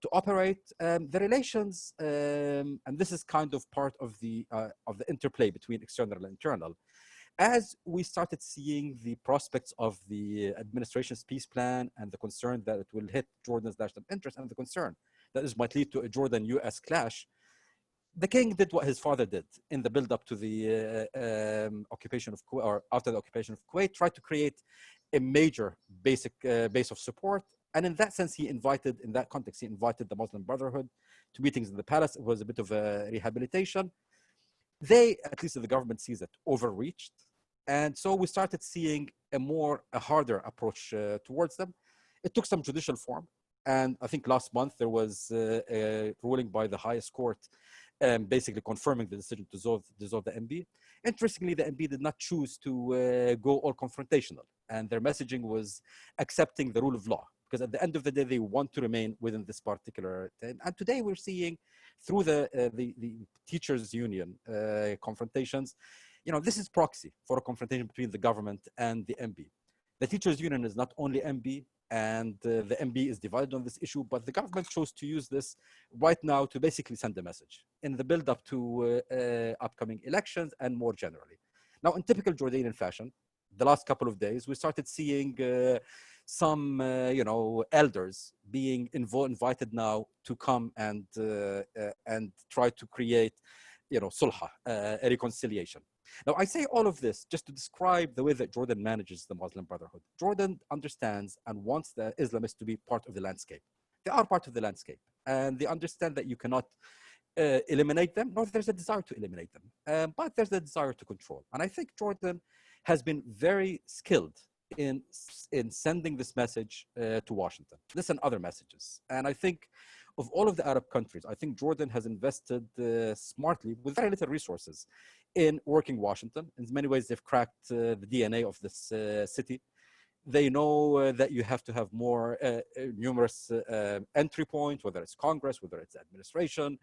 to operate. The relations, and this is kind of part of the interplay between external and internal. As we started seeing the prospects of the administration's peace plan and the concern that it will hit Jordan's national interest and the concern that this might lead to a Jordan-US clash, the king did what his father did in the build-up to the occupation of Kuwait, or after the occupation of Kuwait, tried to create a major base of support. And in that sense, in that context, he invited the Muslim Brotherhood to meetings in the palace. It was a bit of a rehabilitation. They, at least the government sees it, overreached. And so we started seeing a harder approach towards them. It took some judicial form. And I think last month there was a ruling by the highest court basically confirming the decision to dissolve the MB. Interestingly, the MB did not choose to go all confrontational. And their messaging was accepting the rule of law. Because at the end of the day, they want to remain within this particular thing. And today we're seeing through the teachers union confrontations, this is proxy for a confrontation between the government and the MB. The teachers union is not only MB, and the MB is divided on this issue, but the government chose to use this right now to basically send a message in the build up to upcoming elections and more generally. Now, in typical Jordanian fashion, the last couple of days, we started seeing some, elders being invited now to come and try to create, sulha, a reconciliation. Now, I say all of this just to describe the way that Jordan manages the Muslim Brotherhood. Jordan understands and wants the Islamists to be part of the landscape. They are part of the landscape, and they understand that you cannot eliminate them, nor there's a desire to eliminate them, but there's a desire to control. And I think Jordan has been very skilled in sending this message to Washington, this and other messages. And I think of all of the Arab countries, I think Jordan has invested smartly with very little resources in working Washington. In many ways, they've cracked the DNA of this city. They know that you have to have more numerous entry points, whether it's Congress, whether it's administration.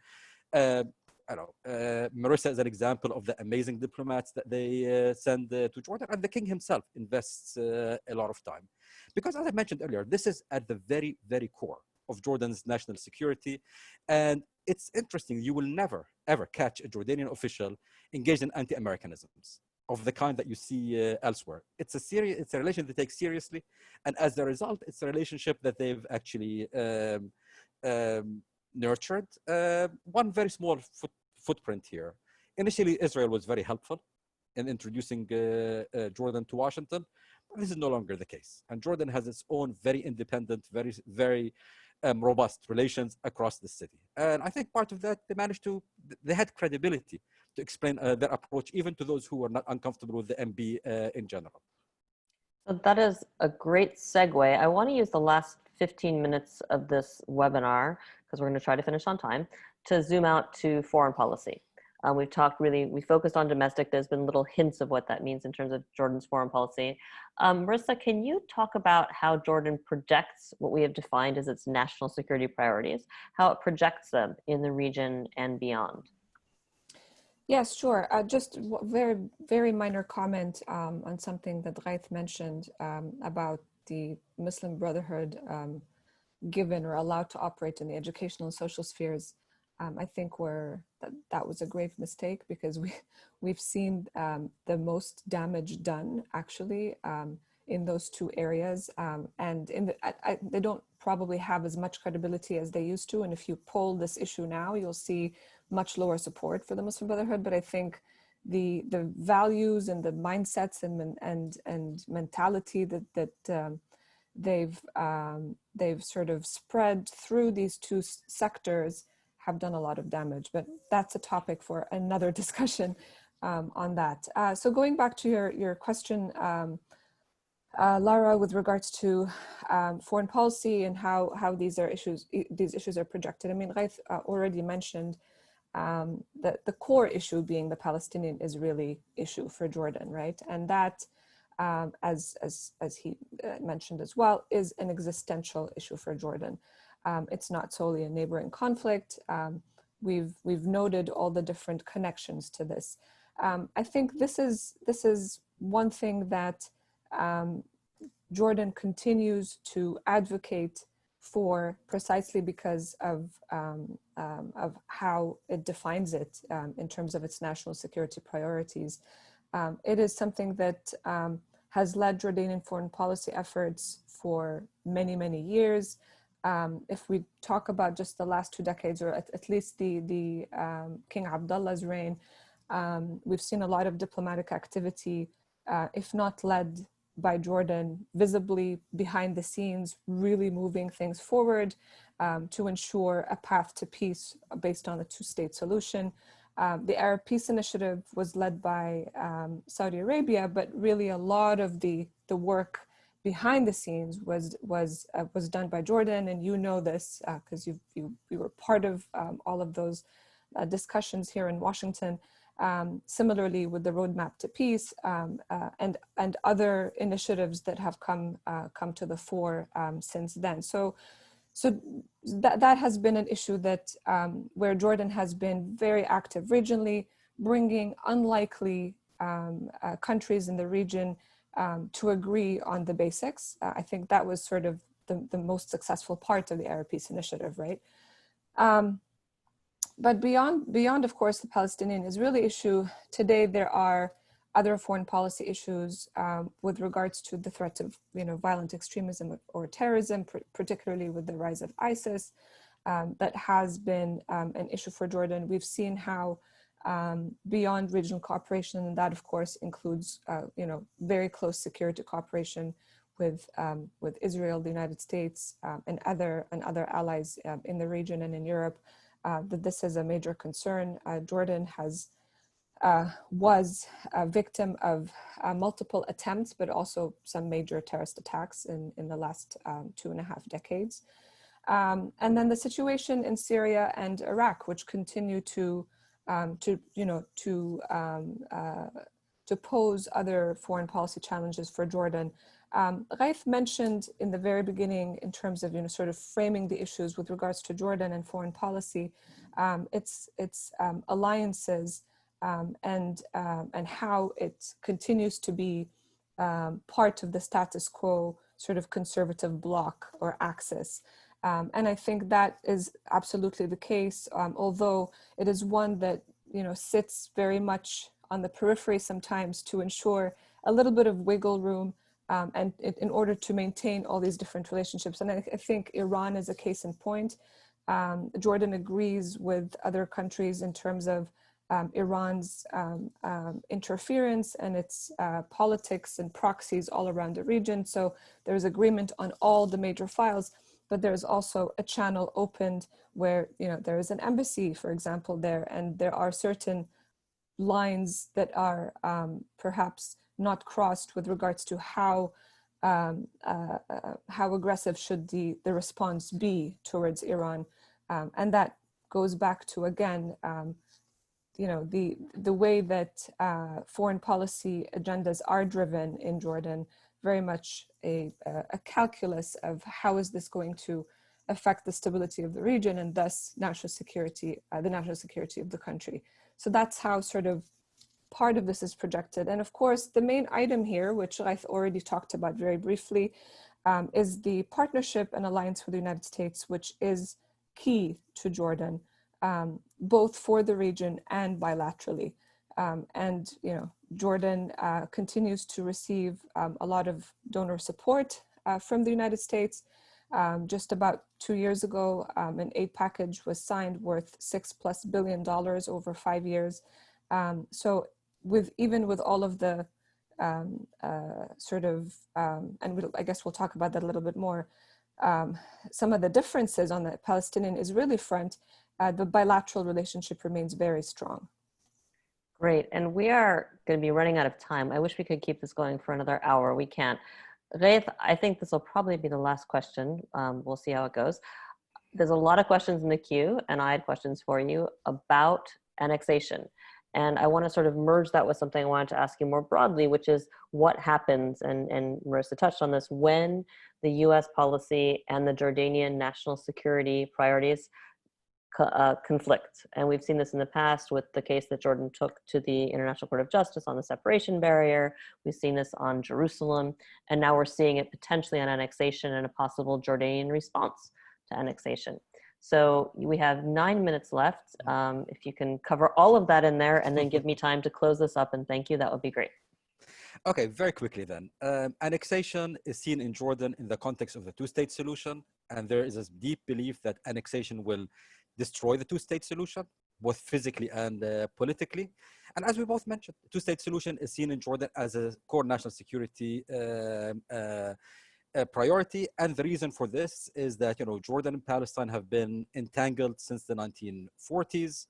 Merissa is an example of the amazing diplomats that they send to Jordan, and the king himself invests a lot of time. Because as I mentioned earlier, this is at the very, very core of Jordan's national security. And it's interesting, you will never, ever catch a Jordanian official engaged in anti-Americanisms of the kind that you see elsewhere. It's a relation they take seriously. And as a result, it's a relationship that they've actually nurtured. One very small footprint here. Initially, Israel was very helpful in introducing Jordan to Washington. But this is no longer the case. And Jordan has its own very independent, very robust relations across the city. And I think part of that, they had credibility to explain their approach, even to those who were not uncomfortable with the MB in general. So that is a great segue. I want to use the last 15 minutes of this webinar, because we're going to try to finish on time, to zoom out to foreign policy. We focused on domestic. There's been little hints of what that means in terms of Jordan's foreign policy. Merissa, can you talk about how Jordan projects what we have defined as its national security priorities, how it projects them in the region and beyond? Yes, sure. Just very, very minor comment on something that Ghaith mentioned about the Muslim Brotherhood given or allowed to operate in the educational and social spheres. I think that was a grave mistake, because we've seen the most damage done actually in those two areas, and they don't probably have as much credibility as they used to. And if you poll this issue now, you'll see much lower support for the Muslim Brotherhood. But I think the values and the mindsets and mentality that they've sort of spread through these two sectors have done a lot of damage. But that's a topic for another discussion on that. So going back to your question, Lara, with regards to foreign policy and how these issues are projected. I mean, Ghaith already mentioned the core issue being the Palestinian-Israeli issue for Jordan, right? And that, as he mentioned as well, is an existential issue for Jordan. It's not solely a neighboring conflict. We've noted all the different connections to this. I think this is one thing that Jordan continues to advocate for, precisely because of how it defines it in terms of its national security priorities. It is something that has led Jordanian foreign policy efforts for many, many years. If we talk about just the last 2 decades, or at least the King Abdullah's reign, we've seen a lot of diplomatic activity, if not led by Jordan, visibly behind the scenes, really moving things forward to ensure a path to peace based on a two-state solution. The Arab Peace Initiative was led by Saudi Arabia, but really a lot of the work behind the scenes was done by Jordan, and you know this because you were part of all of those discussions here in Washington. Similarly with the Roadmap to Peace and other initiatives that have come to the fore since then. So that has been an issue that where Jordan has been very active regionally, bringing unlikely countries in the region to agree on the basics. I think that was sort of the most successful part of the Arab Peace Initiative, right? But beyond, of course, the Palestinian-Israeli issue, today there are other foreign policy issues with regards to the threat of violent extremism or terrorism, particularly with the rise of ISIS. That has been an issue for Jordan. We've seen how beyond regional cooperation, and that of course includes very close security cooperation with Israel, the United States, and other allies in the region and in Europe. That this is a major concern. Jordan was a victim of multiple attempts, but also some major terrorist attacks in the last 2.5 decades. And then the situation in Syria and Iraq, which continue to pose other foreign policy challenges for Jordan. Ghaith mentioned in the very beginning, in terms of sort of framing the issues with regards to Jordan and foreign policy, its alliances and how it continues to be part of the status quo sort of conservative bloc or axis. And I think that is absolutely the case, although it is one that sits very much on the periphery sometimes to ensure a little bit of wiggle room and in order to maintain all these different relationships. And I think Iran is a case in point. Jordan agrees with other countries in terms of Iran's interference and its politics and proxies all around the region. So there's agreement on all the major files. but there's also a channel opened where, you know, there is an embassy, for example, there, and there are certain lines that are perhaps not crossed with regards to how aggressive should the response be towards Iran. And that goes back to, again, you know, the way that foreign policy agendas are driven in Jordan, very much a calculus of how is this going to affect the stability of the region and thus national security, the national security of the country. So that's how sort of part of this is projected. And of course, the main item here, which I've already talked about very briefly, is the partnership and alliance with the United States, which is key to Jordan, both for the region and bilaterally. And, you know, Jordan continues to receive a lot of donor support from the United States. Just about 2 years ago, an aid package was signed worth $6+ billion over 5 years. So even with all of the sort of, and I guess we'll talk about that a little bit more, some of the differences on the Palestinian-Israeli front, the bilateral relationship remains very strong. Great, and we are going to be running out of time. I wish we could keep this going for another hour. We can't. Ghaith, I think this will probably be the last question. We'll see how it goes. There's a lot of questions in the queue, and I had questions for you about annexation. And I want to sort of merge that with something I wanted to ask you more broadly, which is what happens, and Merissa touched on this, when the US policy and the Jordanian national security priorities conflict. And we've seen this in the past with the case that Jordan took to the International Court of Justice on the separation barrier. We've seen this on Jerusalem, and now we're seeing it potentially on annexation and a possible Jordanian response to annexation. So we have 9 minutes left. If you can cover all of that in there and then give me time to close this up and thank you, that would be great. Okay, very quickly then. Annexation is seen in Jordan in the context of the two-state solution, and there is a deep belief that annexation will destroy the two-state solution, both physically and politically. And as we both mentioned, the two-state solution is seen in Jordan as a core national security priority. And the reason for this is that, you know, Jordan and Palestine have been entangled since the 1940s.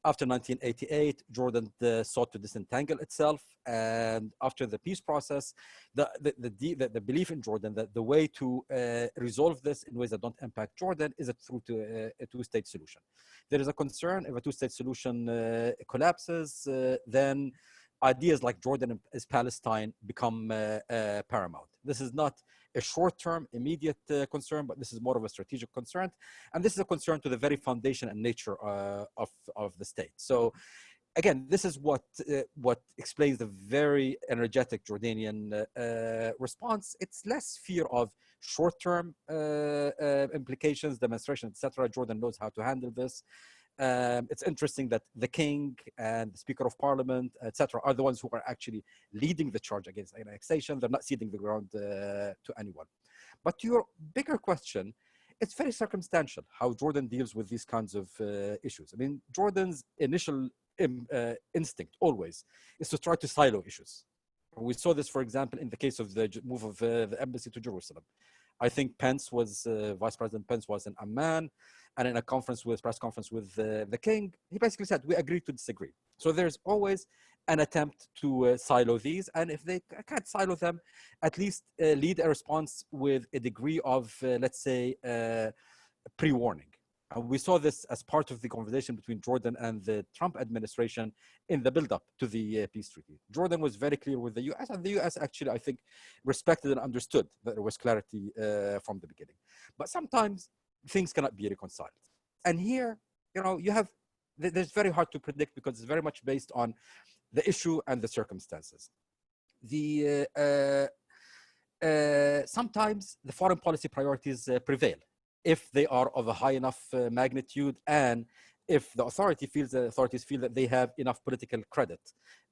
After 1988, Jordan sought to disentangle itself. And after the peace process, the belief in Jordan that the way to resolve this in ways that don't impact Jordan is through a two-state solution. There is a concern if a two-state solution collapses, then ideas like Jordan as Palestine become paramount. This is not a short-term, immediate concern, but this is more of a strategic concern. And this is a concern to the very foundation and nature of the state. So again, this is what explains the very energetic Jordanian response. It's less fear of short-term implications, demonstration, etc. Jordan knows how to handle this. It's interesting that the king and the Speaker of Parliament, etc., are the ones who are actually leading the charge against annexation. They're not ceding the ground to anyone. But to your bigger question, it's very circumstantial how Jordan deals with these kinds of issues. I mean, Jordan's initial instinct always is to try to silo issues. We saw this, for example, in the case of the move of the embassy to Jerusalem. I think Pence was, Vice President Pence was in Amman, and in a press conference with the king, he basically said, we agree to disagree. So there's always an attempt to silo these. And if they can't silo them, at least lead a response with a degree of, let's say, pre-warning. We saw this as part of the conversation between Jordan and the Trump administration in the build-up to the peace treaty. Jordan was very clear with the US, and the US actually, I think, respected and understood that there was clarity from the beginning. But sometimes things cannot be reconciled. And here, you know, there's very hard to predict because it's very much based on the issue and the circumstances. Sometimes the foreign policy priorities prevail if they are of a high enough magnitude, and if the authorities feel that they have enough political credit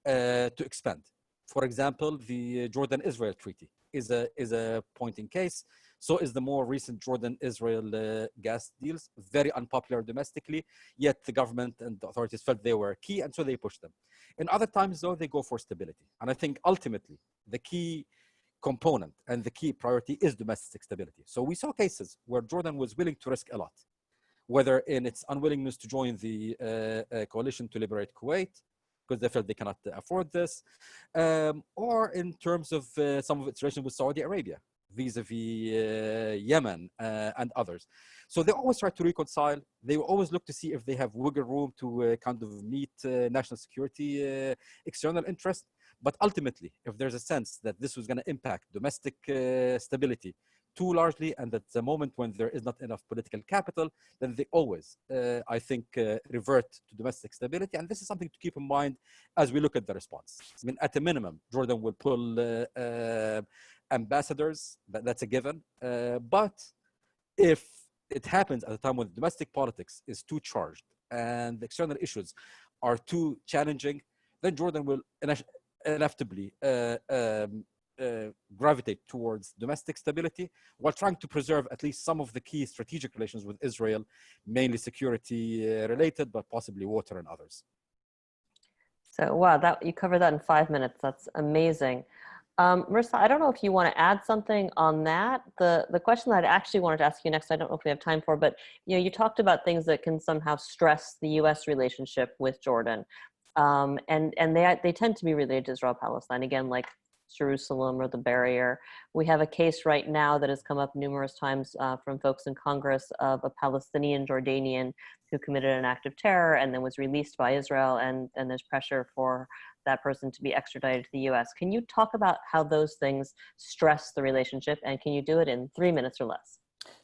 to expand. For example, the Jordan-Israel treaty is a point in case. So is the more recent Jordan-Israel gas deals, very unpopular domestically, yet the government and the authorities felt they were key, and so they pushed them. In other times, though, they go for stability. And I think ultimately, the key component and the key priority is domestic stability. So we saw cases where Jordan was willing to risk a lot, whether in its unwillingness to join the coalition to liberate Kuwait, because they felt they cannot afford this, or in terms of some of its relations with Saudi Arabia, vis-a-vis Yemen and others. So they always try to reconcile. They will always look to see if they have wiggle room to kind of meet national security external interest. But ultimately, if there's a sense that this was going to impact domestic stability too largely, and at the moment when there is not enough political capital, then they always, I think, revert to domestic stability. And this is something to keep in mind as we look at the response. I mean, at a minimum, Jordan will pull ambassadors, that's a given. But if it happens at a time when domestic politics is too charged and the external issues are too challenging, then Jordan will inevitably gravitate towards domestic stability while trying to preserve at least some of the key strategic relations with Israel, mainly security related, but possibly water and others. So, wow, that you covered that in 5 minutes. That's amazing. Merissa, I don't know if you want to add something on that. The question that I actually wanted to ask you next, I don't know if we have time for, but you talked about things that can somehow stress the U.S. relationship with Jordan. And they tend to be related to Israel-Palestine, again, like Jerusalem or the barrier. We have a case right now that has come up numerous times from folks in Congress of a Palestinian Jordanian who committed an act of terror and then was released by Israel, and there's pressure for that person to be extradited to the US. Can you talk about how those things stress the relationship, and can you do it in 3 minutes or less?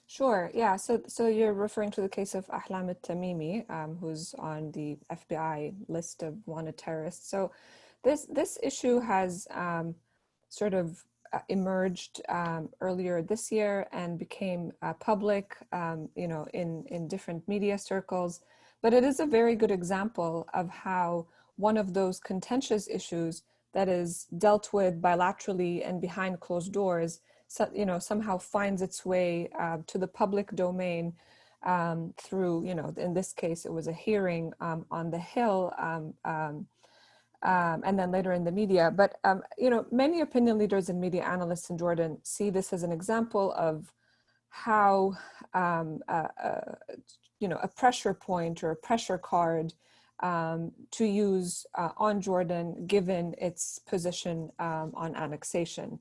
Sure. Yeah. So you're referring to the case of Ahlam al-Tamimi, who's on the FBI list of wanted terrorists. So this issue has sort of emerged earlier this year and became public, in different media circles. But it is a very good example of how one of those contentious issues that is dealt with bilaterally and behind closed doors, somehow finds its way to the public domain through, in this case, it was a hearing on the Hill, and then later in the media. But, many opinion leaders and media analysts in Jordan see this as an example of how, a pressure point or a pressure card to use on Jordan, given its position on annexation.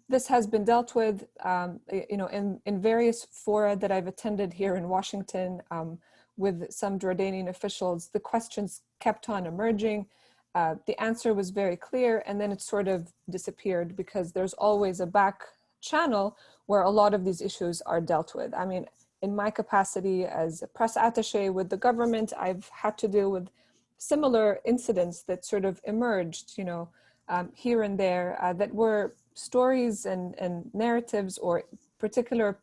This has been dealt with, in various fora that I've attended here in Washington with some Jordanian officials. The questions kept on emerging. The answer was very clear, and then it sort of disappeared because there's always a back channel where a lot of these issues are dealt with. I mean, in my capacity as a press attaché with the government, I've had to deal with similar incidents that sort of emerged, here and there, that were stories and narratives or particular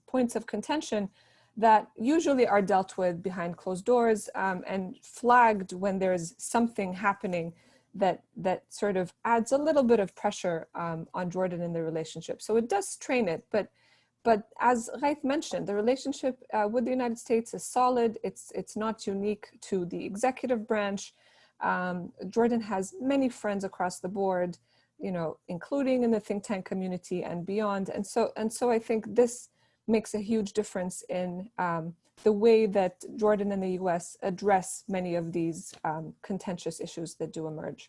points of contention that usually are dealt with behind closed doors and flagged when there's something happening that sort of adds a little bit of pressure on Jordan in the relationship. So it does strain it, but as Ghaith mentioned, the relationship with the United States is solid. It's not unique to the executive branch. Jordan has many friends across the board, including in the think tank community and beyond. And so I think this makes a huge difference in the way that Jordan and the US address many of these contentious issues that do emerge.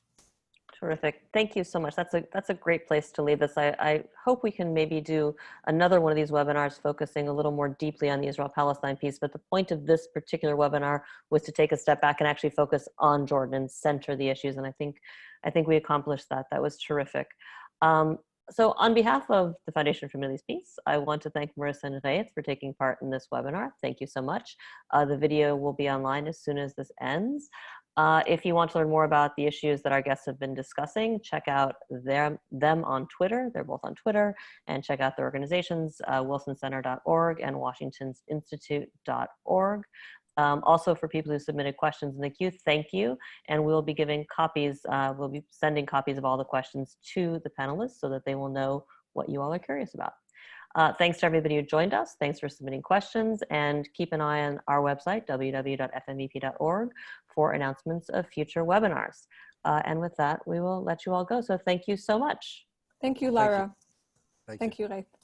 Terrific. Thank you so much. That's a great place to leave this. I hope we can maybe do another one of these webinars focusing a little more deeply on the Israel-Palestine piece. But the point of this particular webinar was to take a step back and actually focus on Jordan and center the issues. And I think we accomplished that. That was terrific. So on behalf of the Foundation for Middle East Peace, I want to thank Merissa and Ghaith for taking part in this webinar. Thank you so much. The video will be online as soon as this ends. If you want to learn more about the issues that our guests have been discussing, check out them on Twitter. They're both on Twitter. And check out their organizations, wilsoncenter.org and washingtoninstitute.org. Also, for people who submitted questions in the queue, thank you. And we'll be giving copies, we'll be sending copies of all the questions to the panelists so that they will know what you all are curious about. Thanks to everybody who joined us. Thanks for submitting questions, and keep an eye on our website, www.fmep.org, for announcements of future webinars. And with that, we will let you all go. So thank you so much. Thank you, Lara. Thank you. Thank you, Ghaith.